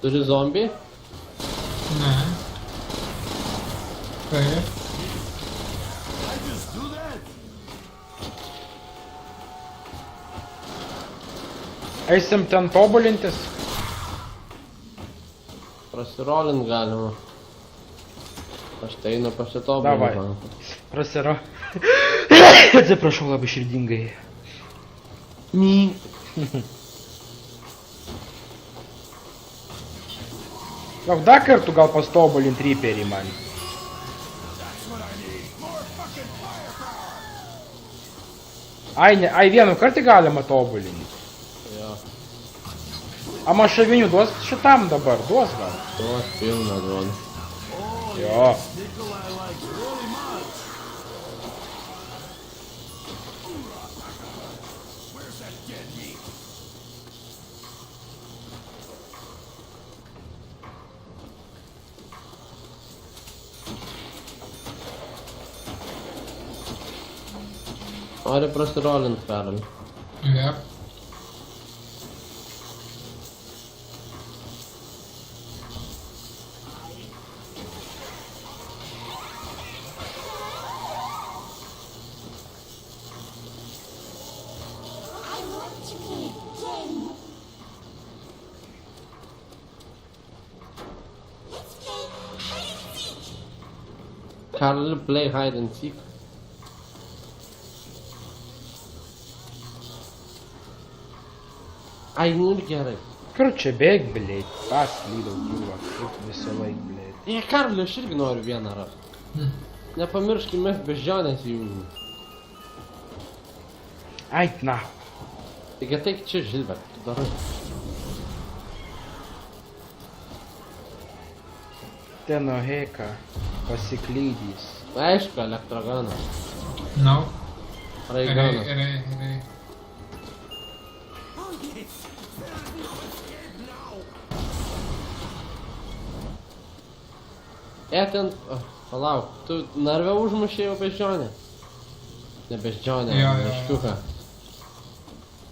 Turi zombį? Ne. Taip. Eisim ten tobulintis. Prasirolint galima. Aš tai einu Davai. pasitobulinti. Prasiro. Atsiprašau labai širdingai. Gal dar kartų gal pastobulint Reaperį man. Ai vienu kartą galima tobulinti. Jo. A man šavinių duos šitam dabar, duos gal. Tuos pilna duoda. Jo. Nori prasirolint, Karol. Jep. Karol, play hide and seek. Ai, nu ir gerai. Kur čia bėg, blėt? Paslydau gyvą, kaip visą laik, blėt. Karol, aš irgi noriu vieną rasti. Nepamirškime beždžionės jų. Ai, na. Tik ateik čia, Žilbert, tu darai. Ten oheka pasiklydys. Aišku, elektroganas. No. Raiganas. Gerai. Ten... Palauk, tu narve užmušė jau beždžionę? Ne beždžionę, Jo. meškiuką.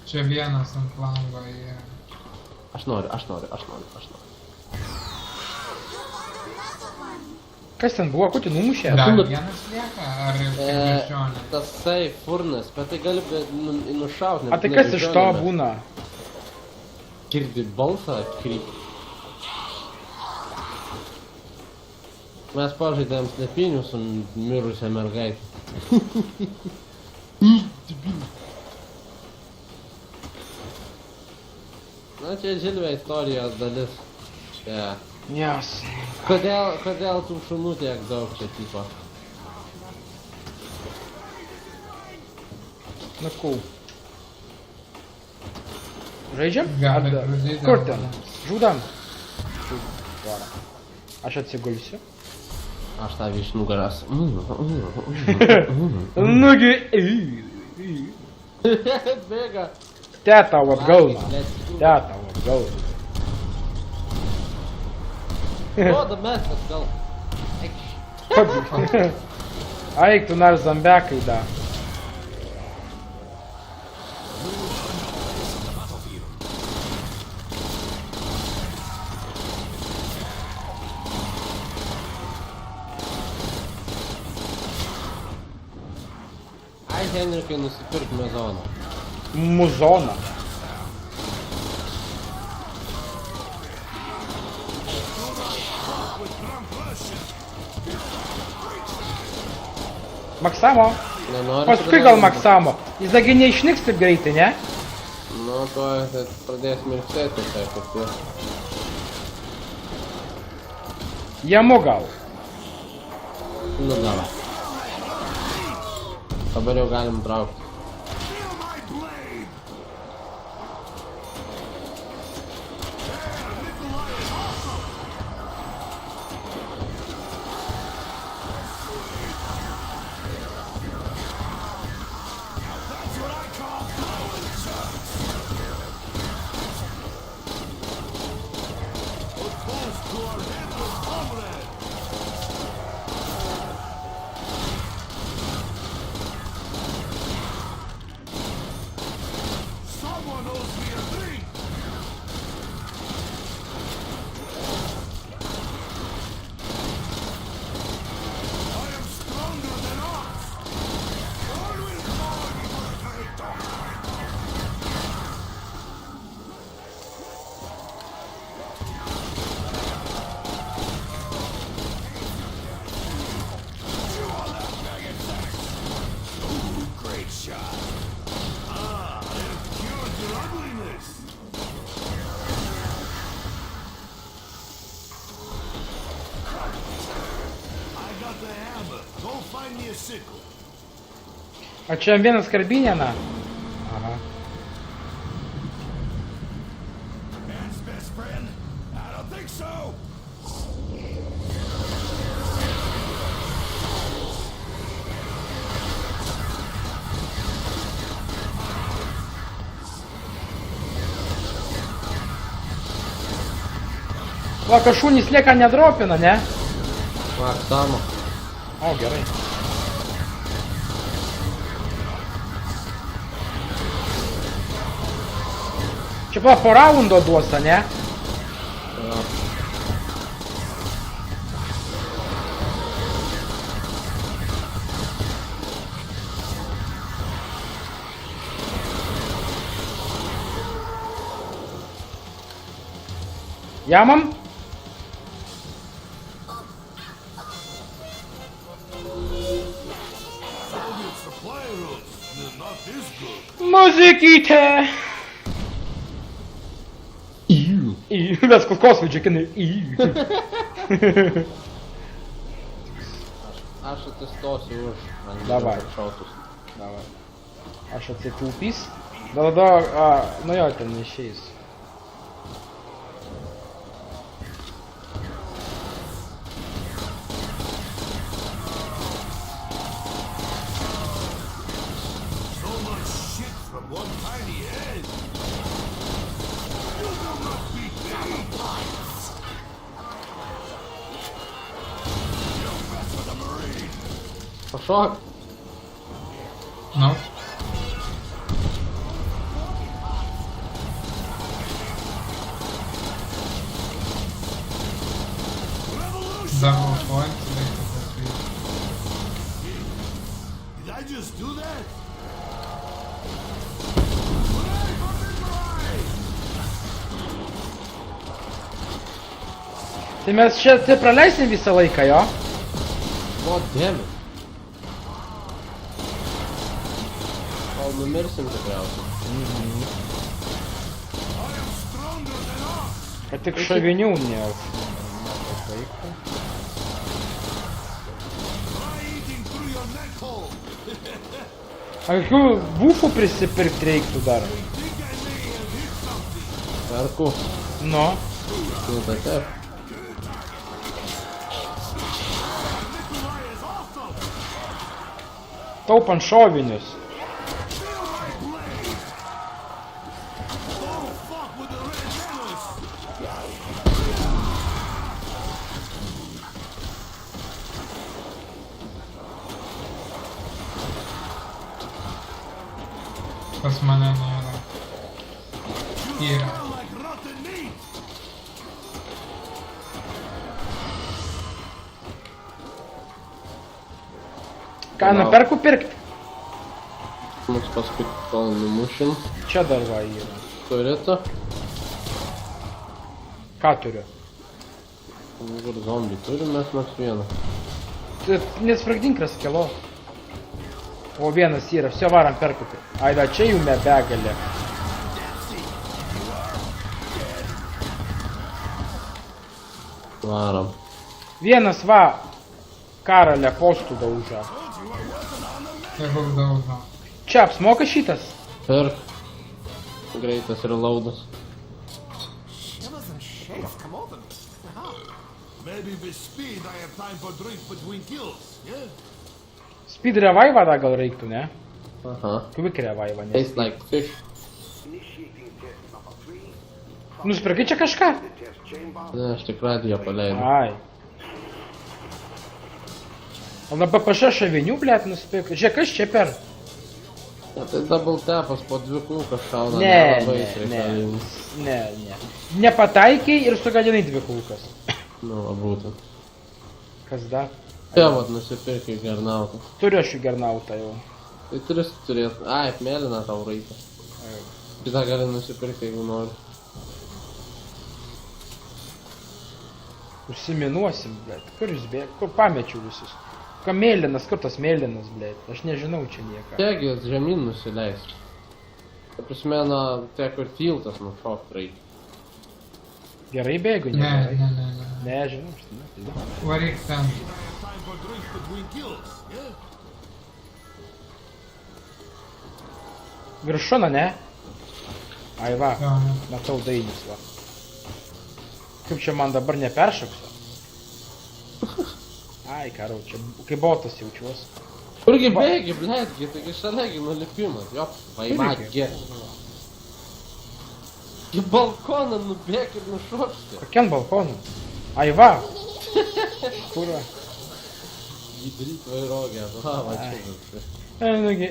Čia vienas ant lango, jie. Aš noriu. Kas ten buvo, ko tu numušė? Dar nu- vienas lieka, ar tik beždžionė? Tasai furnas, bet tai gali nušaut. A tai kas iš to būna? Girdi balsą, kryp. Mes pažaidėm slėpinių su mirusią mergaitę. Na, čia Žilvė istorijos dalis. Yeah. Jas. Kodėl tų šunų tiek daug čia tipo? Na, cool. Žaidžiam? Gali Ar dar? žudyti, Kur arba ten? ne. Žudam? Vara. Aš atsigulsiu. Aš tave iš nugaras. Nugi. Bėga. Teta atgal, man. Let's go. Teta atgal. Duoda mes atgal. Eik, tu nors zambekai da. Ai, Henrikai, nusipirk mezoną. Muzoną. Maksamo. Nenori Paskui gal Maksamo. Jis dagi neišnyks taip greitai, ne? Nu, to pradės mirksėti, tai kaip tu. Jamu gal. Nu, davai. Dabar jau galim traukti. A čia vienas karbinė, na? Aha. Va, kad šunys lieka nedropina, ne? Tak samo. O, gerai. Čia pa po raundo duosta, ne? Jo. Jamam? Muzikytė! Mes kosmodžiai, kinai. Aš atsistosiu už. Man Davai. šautus. Давай. Aš atsitūpys. Tada, nu jo, ten neišeis. Pašok. No. Double points, reikia padaryti. Did I just do that? Tai mes čia tai praleisim visą laiką, jo? God damn it. Kol numirsim tikriausiai. Kad tik šavinių nėra. Baigta. A kokių bufų prisipirkt reiktų dar? Perku. Nu. Nu, tai taip. Taupant šovinius. Pas mane nėra. Yra. Ką, nuperku pirkt? Mus paskui kol numušim. Čia dar va yra. Turėtų. Ką turiu? Kur zombį turim, mes vieną. Tai nespragdink raskelo. O vienas yra, все varam perku. Ai, da, čia jų begalė. Varam. Vienas va karalę postų dauža. Tegul daužo. Čia apsmoka šitas? Perk. Greitas reloadas. Shivers and shakes come over me. Maybe with speed I have time for drink between kills, yeah? Speed revive dar gal reiktų, ne? Aha. Quick revive, ne? Tastes like fish. Nusipirkai čia kažką? Ne, aš tik radiją paleidau. Ai. O na PPŠ šavinių, blėt, nusipirkai. Žiūrėk, kas čia per? Ja, tai double tapas po dvi kulkas šauna. Ne, nelabai ne, reikalingas. ne. Nepataikiai ir sugadinai 2 kulkas. Nu, va būtent. Kas dar? Čia vat nusipirkai gernautą. Turiu aš jų gernautą jau. Tai turi turėt. Ai, mėlyną tau reikia. Šitą gali nusipirkti, jeigu nori. Užsiminuosim, blėt. Kur jūs bėg? Kur pamečiau visus? Ką mėlynas, kur tas mėlynas, blėt? Aš nežinau čia nieką. Čiagi žemyn nusileis. Ta prasme, na, tie kur tiltas nušokt reikia. Gerai bėgu, Ne, gerai. ne, ne, ne. Ne, žinau, štai. Varyk ten. Time for drink between kills, yeah? Viršūna, ne? Ai va, Jo, jo. matau dainis, va. Kaip čia man dabar neperšoksiu? Ai, karau, čia kaip botas jaučiuos. Kurgi bėgi, blėtgi, taigi šaliagi nulipimas, jo, vaimagi. Į balkoną nubėg ir nušokti. Kokiam balkonu? Ai va. Kur? Įdaryt vairogę, va čia viršų. Nugi.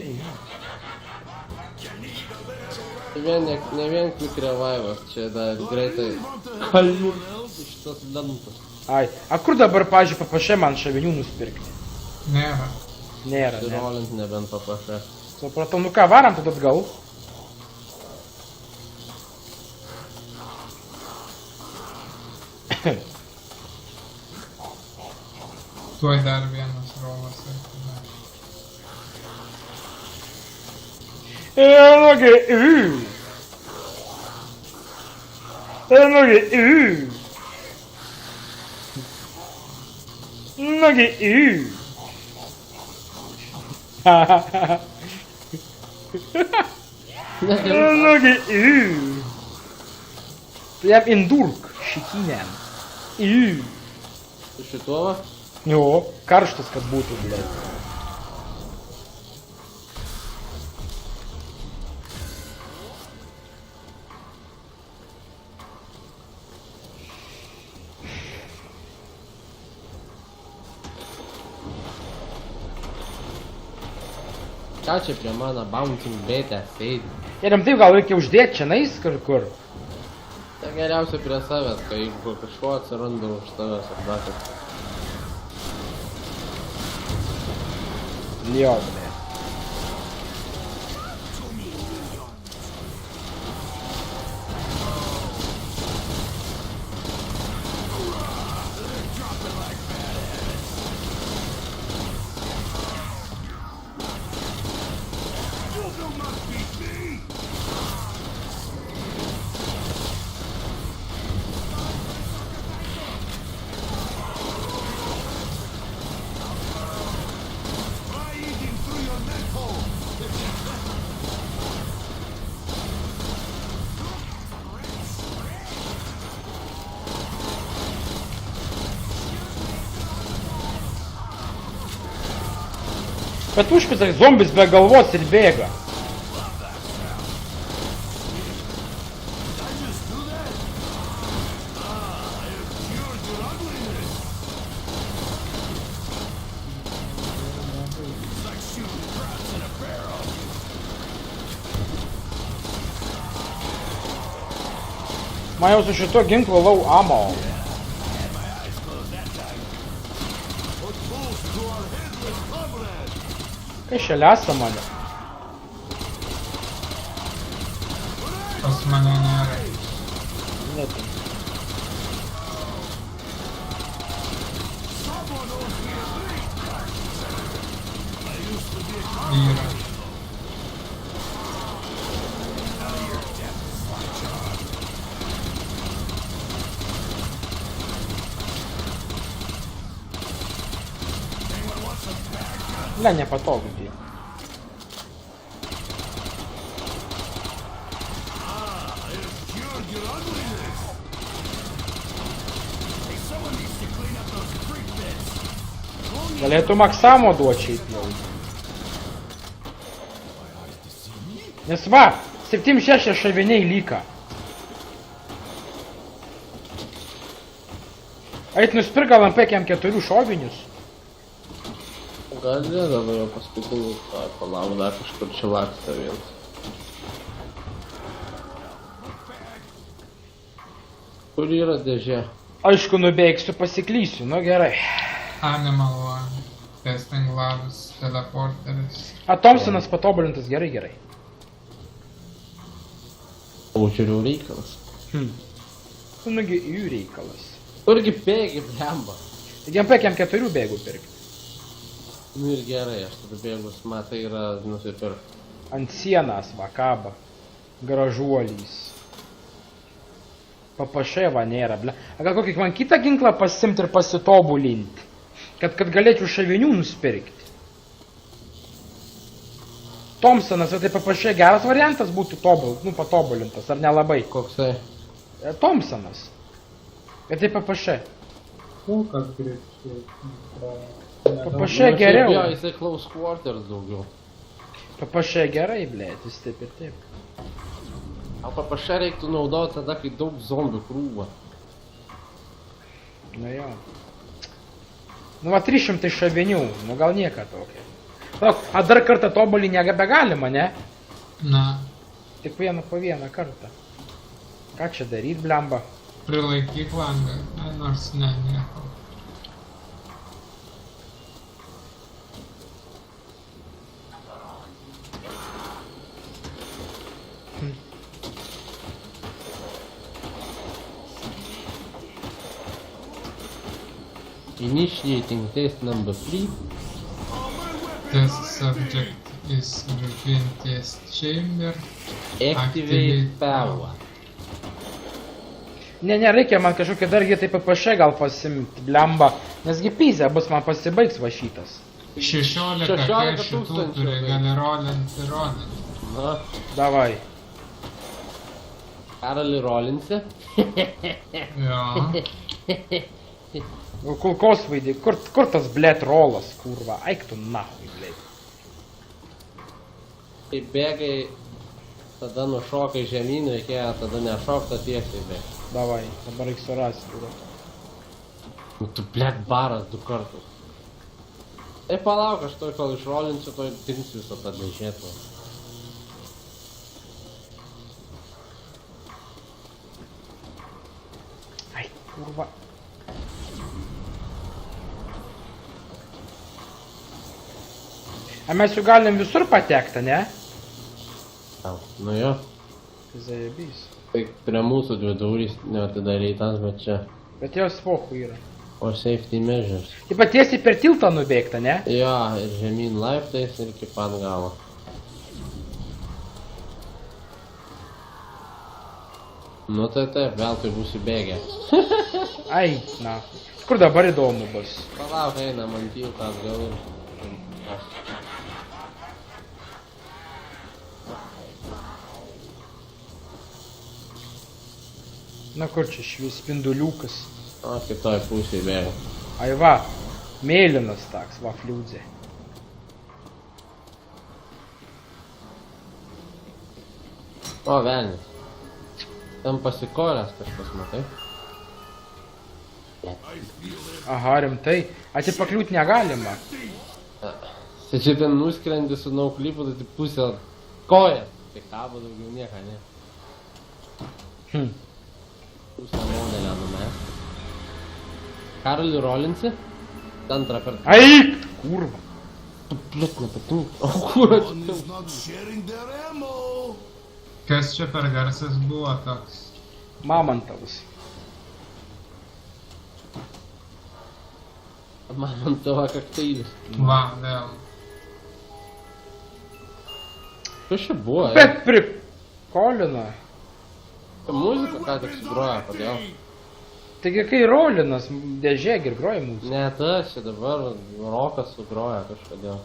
Ne vien quick revive, čia dar greitai kalnius iš tos lentos. Ai, a kur dabar, pažiūrėjau, paprašė man šavinių nusipirkti? Nėra. Nėra, Ir ne. rolint nebent paprašė. Supratau, nu ką, varam tada atgal. Tuoj dar vienas rovas ir tada. Nugi, Nugi, Tu jam indurk šitiniam. Su šituo va? Jo, karštas, kad būtų, blėt. Ką čia prie mano bouncing bėtę sėdi? Ir rimtai gal reikia uždėti čia nais kažkur. Tai geriausia prie savęs, kai jeigu kažko atsiranda už savęs ar dar kažką. Jo, blėt. Bet užpitas zombis be galvos ir bėga. Man jau su šituo ginklu low ammo. Kas čia lesa mane? Pas mane nėra. Net. Yra. Ble, nepatogu tai. Galėtų maksamo duot šiaip jau. Nes va, 7-6 šaviniai lyka. Eit nusipirk gal MP4 šovinius. Gali dabar jau paskutinį, palauk, dar kažkur čia laksta vienas. Kur yra dėžė? Aišku, nubėgsiu, pasiklysiu, nu gerai. Animal One. Testing labs. Teleporteris. A, Thompsonas patobulintas, gerai, gerai. Požiūrių reikalas. Nugi jų reikalas. Kurgi bėgi, blemba? Taigi MP4 bėgu pirkti. Nu ir gerai, aš tada bėgus, matai, yra nusipirkt. Ant sienas va kaba. Gražuolys. Papašėva nėra, ble. A gal kokį man kitą ginklą pasimti ir pasitobulinti? Kad galėčiau šavinių nusipirkti. Thompsonas, tai paprašė geras variantas būtų patobulintas, ar nelabai? Koksai? Thompsonas. Bet tai paprašė. Kulkas greičiai. Paprašė Jo, geriau. jisai close quarters daugiau. Paprašė gerai, blėt, jis taip ir taip. O papašę reiktų naudoti tada, kai daug zombių krūva. Nu jo. Nu va 300 šavinių, nu gal nieka tokia. Lauk, a dar kartą tobulinti nebegalima, ne? Na, Tik po vieną kartą. Ką čia daryt, blemba? prilaikyk langą. Ai, nors ne, nieko. Initiating test number 3. Test subject is within test chamber. Activate power. Ne, reikia man kažkokia dargi taip paprašė gal pasimt, blemba. Nesgi pizė bus man pasibaigs va šitas. 16 16 kai šitų tūkstančių, turi, tai. gali rolinti. Na, Davai. Karali rolinsi. Jo. Kulkos vaidį, kur tas blėt rolas, kurva, eik tu nahui, blėt. Kai bėgai, tada nušokai žemyn, reikėjo tada nešokta tiesiai bėgai. Davai, dabar reik surasti, kurva. Nu tu blėt baras 2 kartus. Tai palauk, aš toj kol išrolinsiu, toj dings visą tą dėžėtą. Ai, kurva. A mes jau galim visur patekti, ne? Au, nu jo. Zajebys. Tai prie mūsų 2 durys neatidarytas, bet čia. Bet jos svochų yra. O safety measures. Taip pat tiesiai per tiltą nubėgta, ne? Jo, ir žemyn laiptais ir iki pat galo. Nu tai taip, vėl tai būsi bėgę. Ai, na. Kur dabar įdomu bus? Palauk, einam ant tiltą atgal ir... Na kur čia švis spinduliukas? O, kitoj pusėje bėga. Ai va, mėlynas toks, va fliūdzė. O, velnis. Ten pasikoręs kažkas, matai? Aha, rimtai. Atipakliūt negalima. Tai čia ten nuskrendi su nauklipu, tai tik pusę kojas. Tai kabo daugiau nieka, ne? Pusę modelę numės. Karolį rolinsi? Antrą kartą. Ai, kurva. Tu plėt nepatink. O kur One is atpink? not sharing their ammo. Kas čia per garsas buvo toks? Mamantavas. Man ant tavo kaktailis. Va, vėl. Kas čia buvo, Bet prikolina. Muzika ką tik sugroja, kodėl? Taigi kai rolinas dėžė ir groja mūsų. Ne, tas čia dabar rokas sugroja kažkodėl.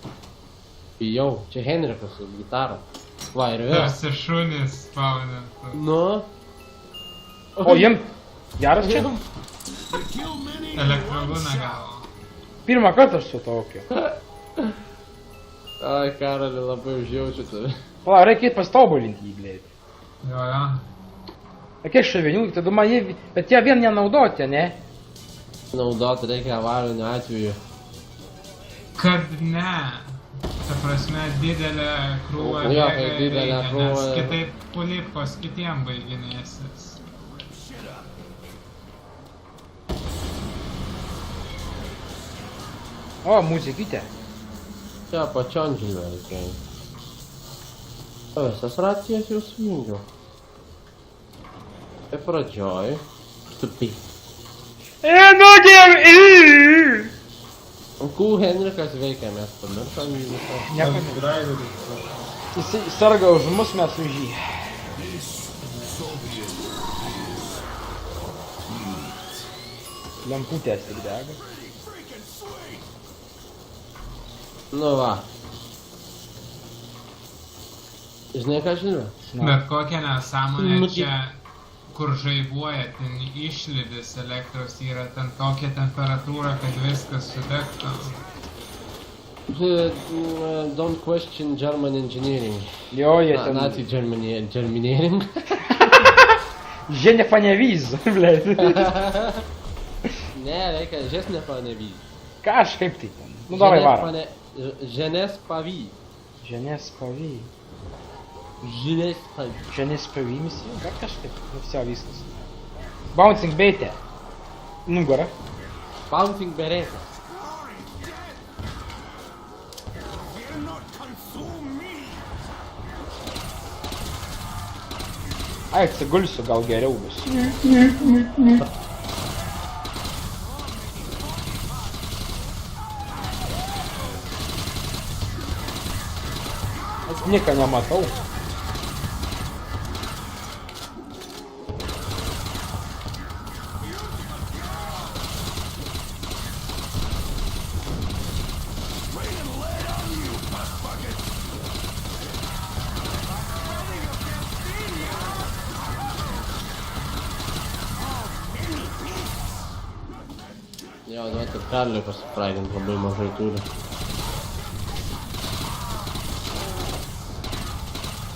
Bijau, čia Henrikas su gitara. Va, ir vėl. Tarsi šunys spaudintų. Nu? O jiem geras čia? They kill many. Elektrolūną gavo. Pirmą kartą aš su tokiu. Ai, Karoli, labai užjaučiu tave. Pala, reikia pastobulinti jį, blėt. Jo, jo. A kiek šavinių, tada man jie, bet jie vien nenaudoti, ne? Naudot reikia avarinių atveju. Kad ne. Ta prasme, didelė krūva Jo, bėga kai ir didelė reikia, krūva- nes kitaip pulipkos kitiem baiginėsis. O, muzikytė. Čia pačion žinai reikia. O, visas racijas jau sujungiau. Tai pradžioj. Tupi. Nugėm! Kul Henrikas veikia, mes pamiršom jį visą. Nepamiršau. Jis sarga už mus, mes už jį. Lemputės tik dega. Nu va. Žinai ką žinau? Bet kokia nesąmonė Nu, čia, kur žaibuoja, ten išlydis elektros yra, ten tokia temperatūra, kad viskas sudegtų. Don't question German engineering. Jo, jie ten... Nazi Germany engineering. Ženė panevyz, blėt. Ne, reikia žesnė panevyz. Kažkaip tai ten. Nu, davai varom. Ženės pavy. Ženės pavy. Ženės pavy. Ženės pavy misija, dar kažkaip. Nu, все, viskas. Bouncing beitė. Nugara. Bouncing bereta. Will not consume me. Ai, atsigulsiu, gal geriau bus. Aš nieko nematau. Jo, duoti perlių pasifragint labai mažai turi.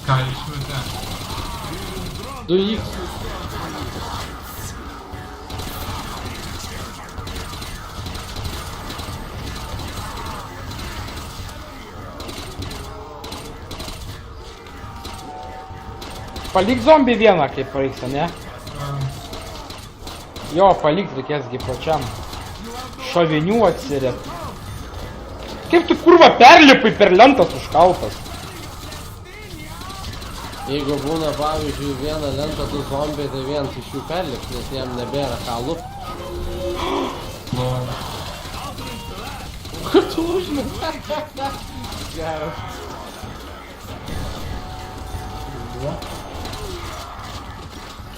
Ką išmetė? 2x. Palik zombį vieną, kaip pareiks, ne? Jo, palik reikėsgi pačiam. Šovinių atsirėt. Kaip tu kurva perlipai per lentas užkaltas? Jeigu būna, pavyzdžiui, vieną lentą tų zombiai, tai vienas iš jų perlips, nes jam nebėra ką lupt. Kur tu užmė? Geras.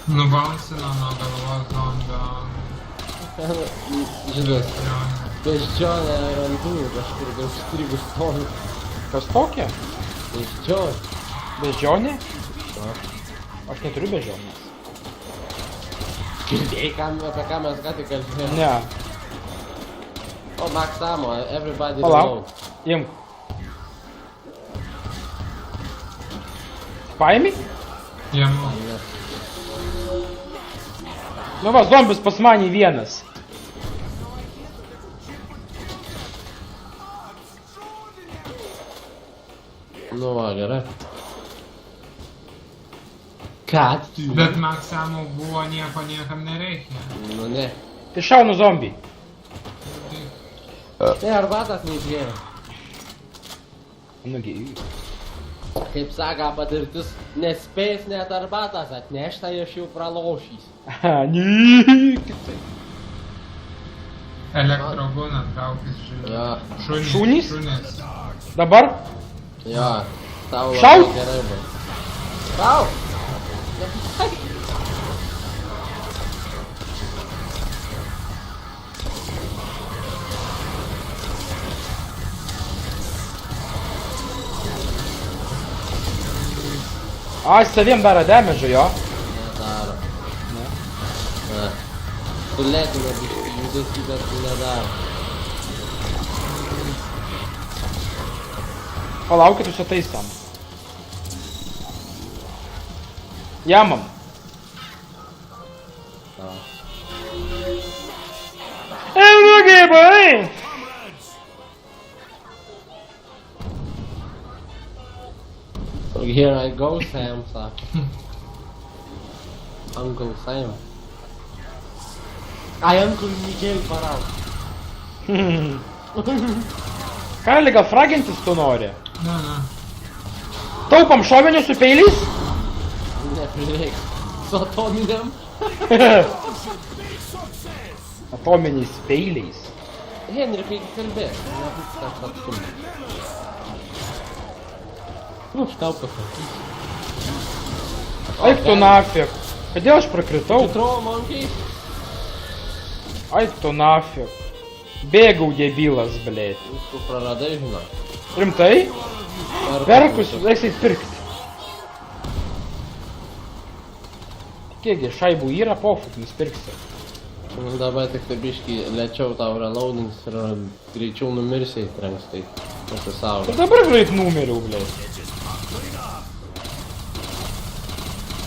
Nubaunsino nuo galvos zombio. Žinai, beždžionė randu kažkur gal strigus stovi. Kas tokia? Beždžionė. Beždžionė? Na. Aš neturiu beždžionės. Girdėjai, apie ką mes ką tik kalbėjome? Ne. O, Max Ammo, everybody Palauk. reload. Imk. Paimi? Jėmu. Nu va, zombis pas manį vienas. Nu va, gerai. Ką tu? Bet Maksamų buvo nieko niekam nereikia. Nu ne. Tai šaunu zombį. Tai arbatas neišgėrė. Nugi. Kaip saka patirtis, nespės net arbatas atnešta, aš jau pralošys. Nyk. Elektrogūną traukis Jo. Šunys? Šunys. Dabar? Jo, tau Šaut! labai gerai bus. Tau! Ai, saviem daro damage, jo. Nedaro. Ne. Sulėtina biškį judesį, bet nedaro. Palaukit, jūs ataisam. Jamam. Tau. Nugi, bai! Here I go, Sam, sako. Uncle Sam. Ai, Uncle Miguel parau. Karali, gal fragintis tu nori? Ne. Taupam šovinius su peiliais? Neprireiks. Su atominiam. Atominiais peiliais. Henrikai, kalbėk. Nebūk tas atstumai. Nu, aš tau pasakysiu. Aik tu nafik. Kodėl aš prakritau? Control monkey. Aik tu nafik. Bėgau debilas, blėt. Tu praradai, žinok. Rimtai? Perkus, eiksit pirkti. Kiekgi, šaibų yra, pofuk, nusipirksi. Dabar tik tai biškį lėčiau tau reloadings ir greičiau numirsiai trenks, tai pasisaugok. Ir dabar greit numeriau, blei.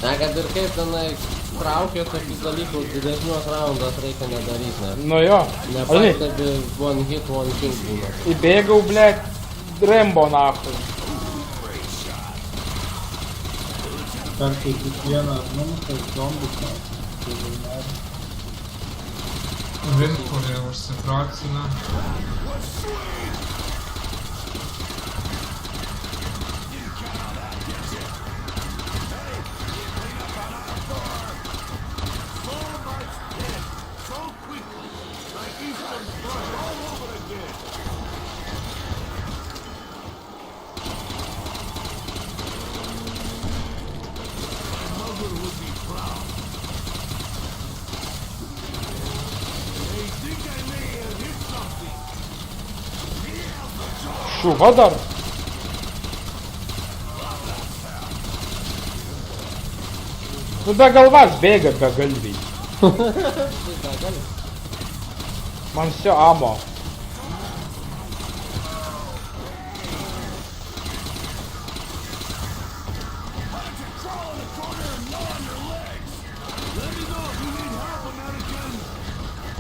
Ne, kad ir kaip tenai traukia tokius dalykus, didesniuos raundas reikia nedaryti, nes Nu jo. Žinai, nepastebi one hit, one kill būna. įbėgau, blei, Rembo nahui. Kartais kiekvienas numušas zombis, tai laimėri. Vinkurį užsiprocina. Šuva dar. Nu be galvas bėga be galviai. Man все amo.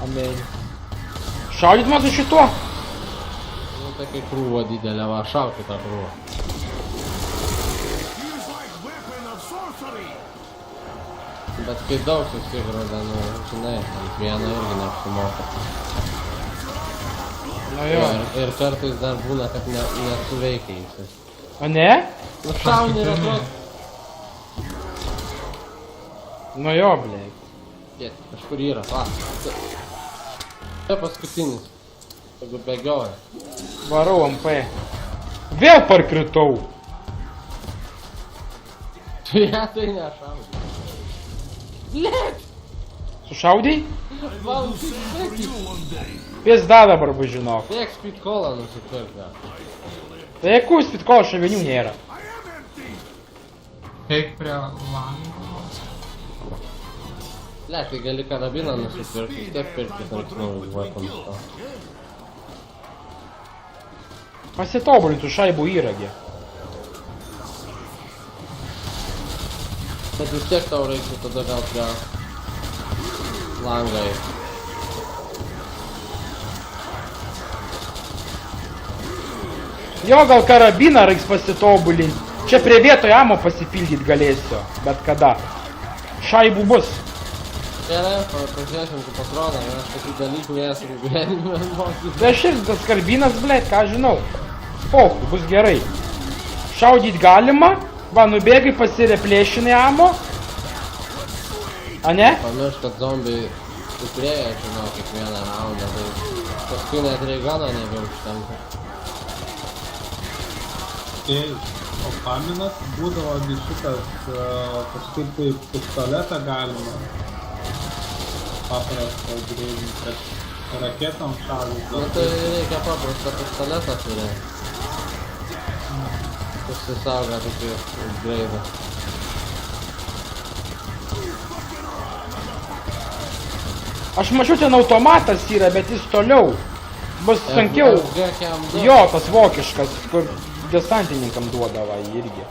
Amen. Šaudyt man su šituo? Nu, tai kai krūva didelė, va, šauk į tą krūvą. Here's like weapon of sorcery. Bet kai daug susigrūda, nu, žinai, ant vieno irgi neapsimoka. Nu jo. Ir kartais dar būna, kad nesuveikia jis. O ne? Nu, šauni ir atrodo. Nu jo, blei. Jėt, kažkur yra, va. Čia paskutinis. Jeigu bėgioja. Varau MP. Vėl parkritau. Tu ją tai nešaudai. Blet! Sušaudai? Man Pizda dabar bus, žinok. tiek speedcallą nusipirka. Tai jeigu spitkolo šavinių nėra. Eik prie lango. Blet, tai gali karabiną nusipirkti, vis tiek pirkti naujus weapons. Pasitobulintų šaibų įragį. Bet vis tiek tau reikia tada gal prie langą eiti. Jo, gal karabiną reiks pasitobulinti. Čia prie vietoj amo pasipildyt galėsiu. Bet kada. Šaibų bus. Gerai, pažiūrėsim, kaip atrodo, nes tokių dalykų esam gyvenime mokyti. Tai aš ir tas karbinas, blėt, ką žinau. Pohu, bus gerai. Šaudyt galima. Va, nubėgai, pasireplėšinai amo. A ne? Pamiršk, kad zombiai stiprėja, žinau, kiekvieną raundą, tai paskui net reigono nebeužtenka. Tai, o pamenat, būdavo šitas, kažkaip tai pistoletą galima paprastą greitai, kad raketom šaudyti. Nu tai reikia paprastą pistoletą turėti. Užsisauga tokį greidą. Aš mačiau, ten automatas yra, bet jis toliau. Bus sunkiau. FGKM2. Jo, tas vokiškas, kur desantininkam duodavo irgi.